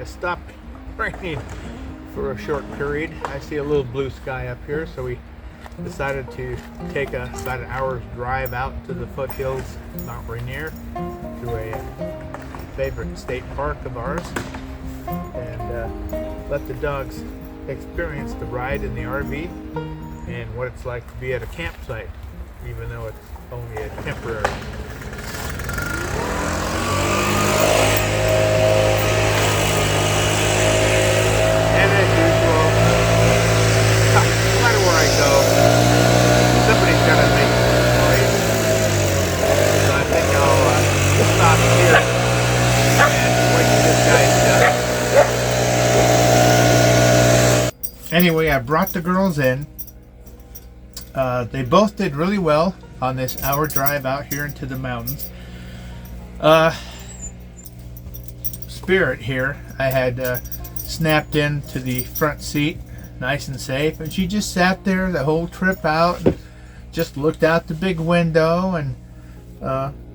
It stopped raining for a short period. I see a little blue sky up here, so we decided to take about an hour's drive out to the foothills of Mount Rainier to a favorite state park of ours, and let the dogs experience the ride in the RV and what it's like to be at a campsite, even though it's only a temporary. And as usual, no matter where I go, somebody's got to make noise. So I think I'll stop here and wait till this guy's done. Anyway, I brought the girls in. They both did really well on this hour drive out here into the mountains. Spirit here, I had snapped into the front seat nice and safe, and she just sat there the whole trip out and just looked out the big window and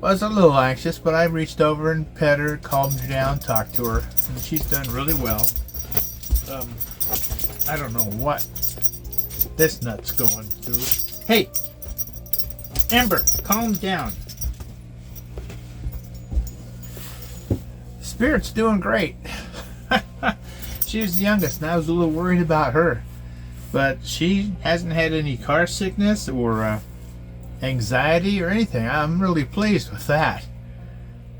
was a little anxious, but I reached over and pet her, calmed her down, talked to her, and she's done really well. I don't know what this nut's going through. Hey, Ember, calm down. Spirit's doing great. She was the youngest, and I was a little worried about her. But she hasn't had any car sickness or anxiety or anything. I'm really pleased with that.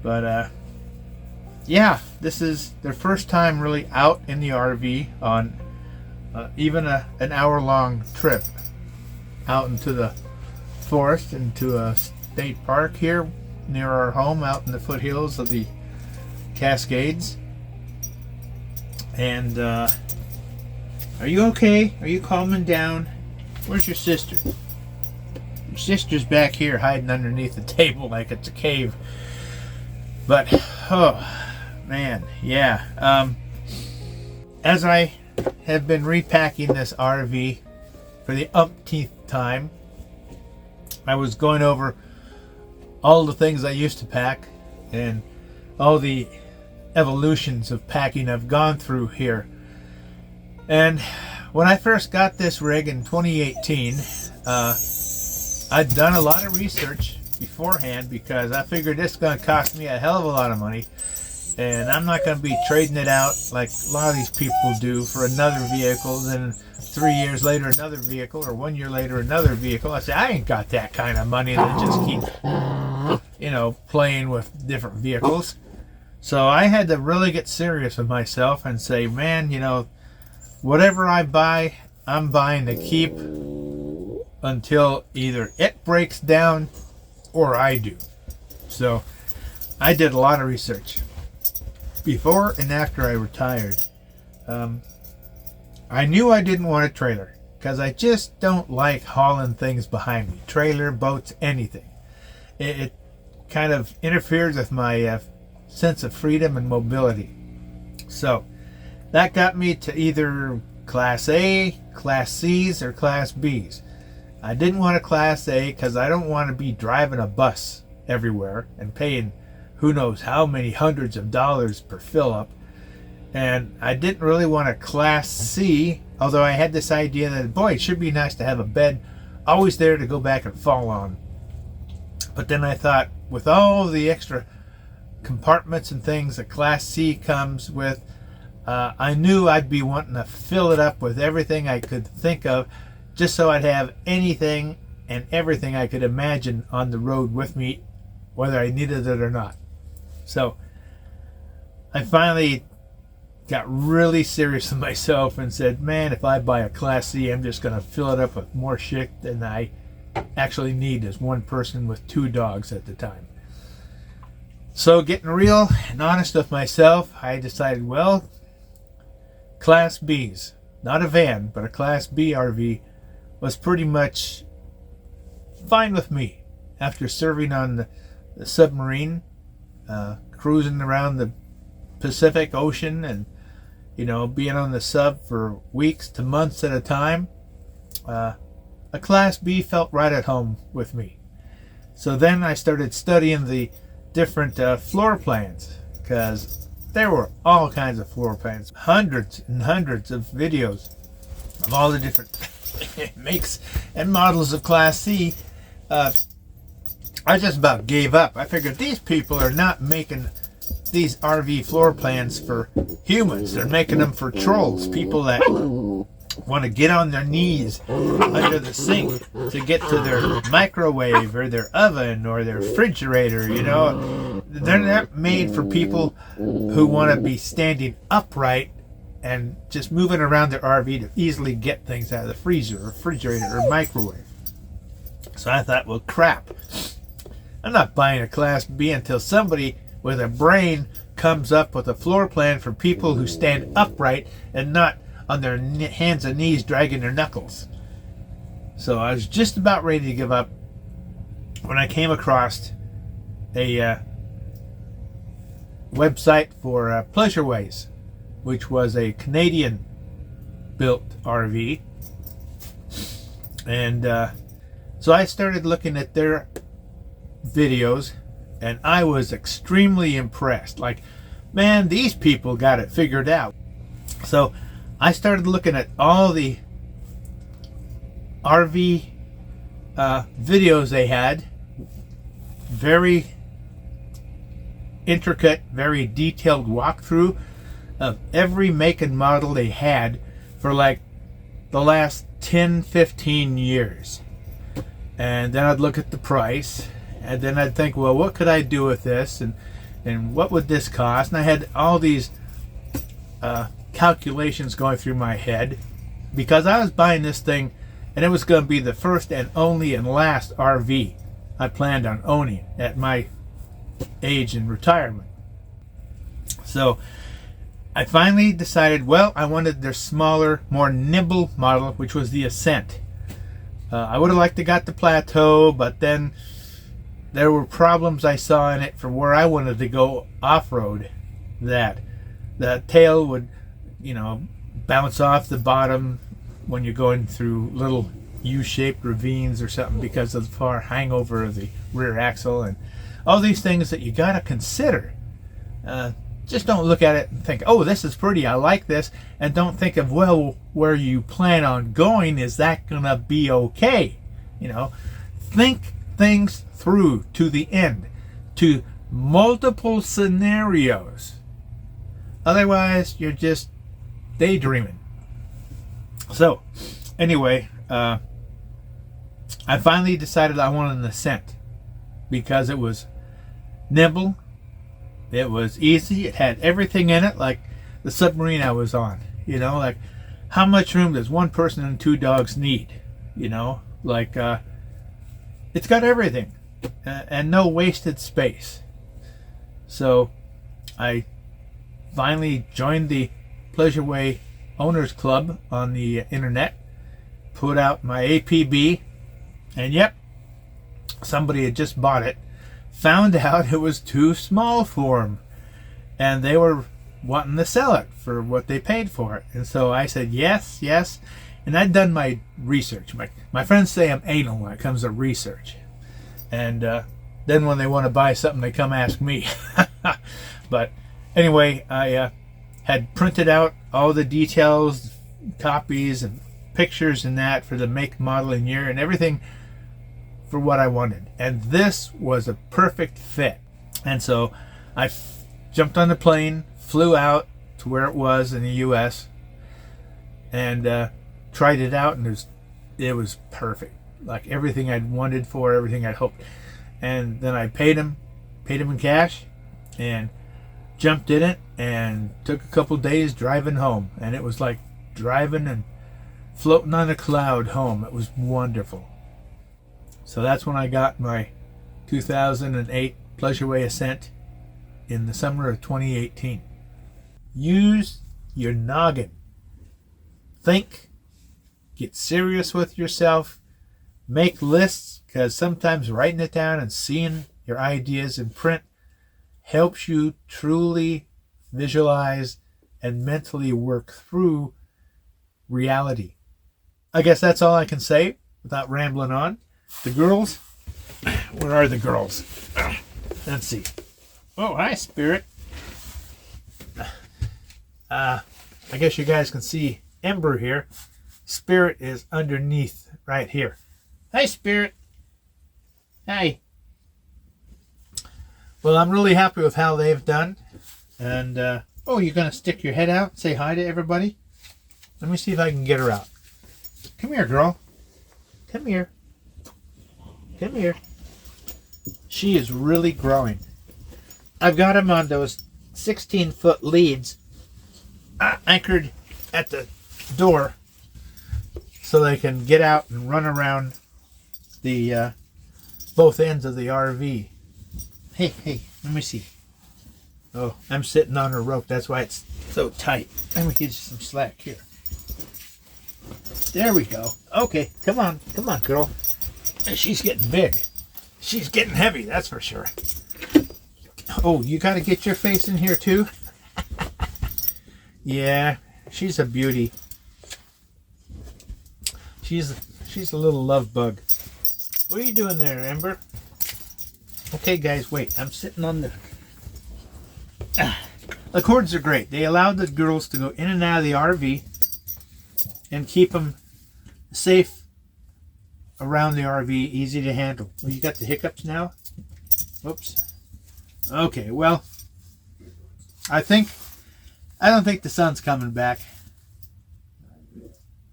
But yeah, this is their first time really out in the RV on even an hour-long trip out into the forest, into a state park here near our home out in the foothills of the Cascades. And are you okay? Are you calming down? Where's your sister? Your sister's back here hiding underneath the table like it's a cave. But oh man, yeah. As I have been repacking this RV for the umpteenth time, I was going over all the things I used to pack and all the evolutions of packing I've gone through here. And when I first got this rig in 2018, I'd done a lot of research beforehand because I figured this is going to cost me a hell of a lot of money, and I'm not going to be trading it out like a lot of these people do for another vehicle, then 3 years later another vehicle, or 1 year later another vehicle. I say, I ain't got that kind of money to just keep, playing with different vehicles. So I had to really get serious with myself and say, man, whatever I buy, I'm buying to keep until either it breaks down or I do. So I did a lot of research before and after I retired. I knew I didn't want a trailer because I just don't like hauling things behind me. Trailer, boats, anything. It kind of interferes with my sense of freedom and mobility. So that got me to either Class A, Class C's, or Class B's. I didn't want a Class A because I don't want to be driving a bus everywhere and paying who knows how many hundreds of dollars per fill up. And I didn't really want a Class C, although I had this idea that, boy, it should be nice to have a bed always there to go back and fall on. But then I thought, with all the extra compartments and things that Class C comes with, I knew I'd be wanting to fill it up with everything I could think of, just so I'd have anything and everything I could imagine on the road with me, whether I needed it or not. So I finally got really serious with myself and said, man, if I buy a Class C, I'm just going to fill it up with more shit than I actually need as one person with 2 dogs at the time. So getting real and honest with myself, I decided, well, Class B's, not a van, but a Class B RV, was pretty much fine with me. After serving on the submarine, cruising around the Pacific Ocean and, being on the sub for weeks to months at a time, a Class B felt right at home with me. So then I started studying the different floor plans, because there were all kinds of floor plans, hundreds and hundreds of videos of all the different makes and models of Class C. I just about gave up. I figured these people are not making these RV floor plans for humans. They're making them for trolls, people that want to get on their knees under the sink to get to their microwave or their oven or their refrigerator. You know, they're not made for people who want to be standing upright and just moving around their RV to easily get things out of the freezer or refrigerator or microwave. So I thought, well, crap, I'm not buying a Class B until somebody with a brain comes up with a floor plan for people who stand upright and not on their hands and knees dragging their knuckles. So I was just about ready to give up when I came across a website for Pleasure Ways, which was a Canadian built RV. And so I started looking at their videos, and I was extremely impressed. Like, man, these people got it figured out. So I started looking at all the RV videos they had. Very intricate, very detailed walkthrough of every make and model they had for like the last 10-15 years. And then I'd look at the price, and then I'd think, well, what could I do with this, and what would this cost? And I had all these calculations going through my head, because I was buying this thing and it was going to be the first and only and last RV I planned on owning at my age in retirement. So I finally decided, well, I wanted their smaller, more nimble model, which was the Ascent. I would have liked to got the Plateau, but then there were problems I saw in it for where I wanted to go off-road. That the tail would, you know, bounce off the bottom when you're going through little U-shaped ravines or something because of the far hangover of the rear axle, and all these things that you got to consider. Just don't look at it and think, oh, this is pretty, I like this, and don't think of, well, where you plan on going, is that gonna be okay? You know, think things through to the end, to multiple scenarios. Otherwise, you're just daydreaming. So, anyway, I finally decided I wanted an Ascent because it was nimble, it was easy, it had everything in it, like the submarine I was on. You know, like, how much room does one person and two dogs need? You know, like, it's got everything, and no wasted space. So I finally joined the Pleasure Way Owners Club on the internet, put out my APB, and yep, somebody had just bought it, found out it was too small for them, and they were wanting to sell it for what they paid for it. And so I said yes, yes, and I'd done my research. My friends say I'm anal when it comes to research, and then when they want to buy something, they come ask me. But anyway, I had printed out all the details, copies and pictures and that for the make, model, and year and everything for what I wanted. And this was a perfect fit. And so I jumped on the plane, flew out to where it was in the U.S., and tried it out, and it was perfect. Like everything I'd wanted for, everything I'd hoped. And then I paid him in cash, and jumped in it, and took a couple days driving home. And it was like driving and floating on a cloud home. It was wonderful. So that's when I got my 2008 Pleasure Way Ascent in the summer of 2018. Use your noggin. Think. Get serious with yourself. Make lists, because sometimes writing it down and seeing your ideas in print helps you truly visualize and mentally work through reality. I guess that's all I can say without rambling on. The girls, where are the girls? Let's see. Oh, hi, Spirit. I guess you guys can see Ember here. Spirit is underneath right here. Hi, Spirit. Hi. Well, I'm really happy with how they've done. And, oh, you're going to stick your head out and say hi to everybody? Let me see if I can get her out. Come here, girl. Come here. Come here. She is really growing. I've got them on those 16-foot leads anchored at the door so they can get out and run around the both ends of the RV. Hey, let me see. Oh, I'm sitting on a rope. That's why it's so tight. Let me get you some slack here. There we go. Okay, come on, girl. She's getting big. She's getting heavy, that's for sure. Oh, you got to get your face in here too? Yeah, she's a beauty. She's a little love bug. What are you doing there, Ember? Okay, guys, wait. I'm sitting on the... The cords are great. They allow the girls to go in and out of the RV and keep them safe around the RV, easy to handle. Well, you got the hiccups now? Whoops. Okay, well, I don't think the sun's coming back.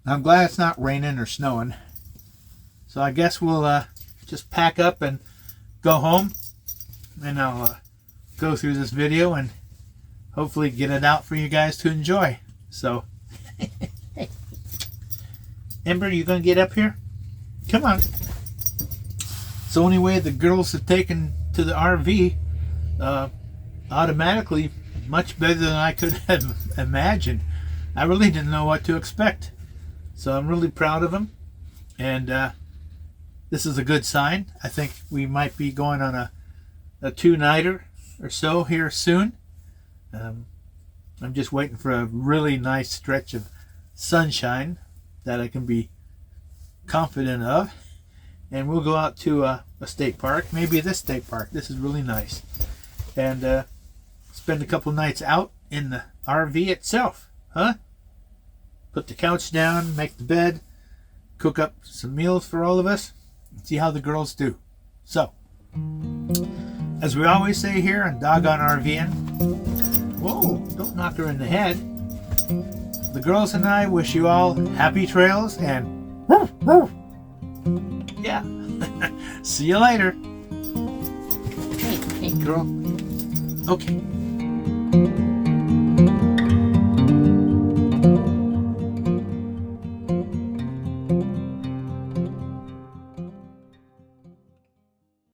I'm glad it's not raining or snowing. So I guess we'll just pack up and go home, and I'll go through this video and hopefully get it out for you guys to enjoy. So, hey, Ember, you gonna get up here? Come on. It's the only way the girls have taken to the RV automatically, much better than I could have imagined. I really didn't know what to expect. So I'm really proud of them. And this is a good sign. I think we might be going on a two-nighter or so here soon. I'm just waiting for a really nice stretch of sunshine that I can be confident of. And we'll go out to a state park, maybe this state park. This is really nice. And spend a couple nights out in the RV itself, huh? Put the couch down, make the bed, cook up some meals for all of us, and see how the girls do. So, as we always say here on Doggone RV'N, whoa, don't knock her in the head. The girls and I wish you all happy trails and yeah. See you later. Hey, girl. Okay.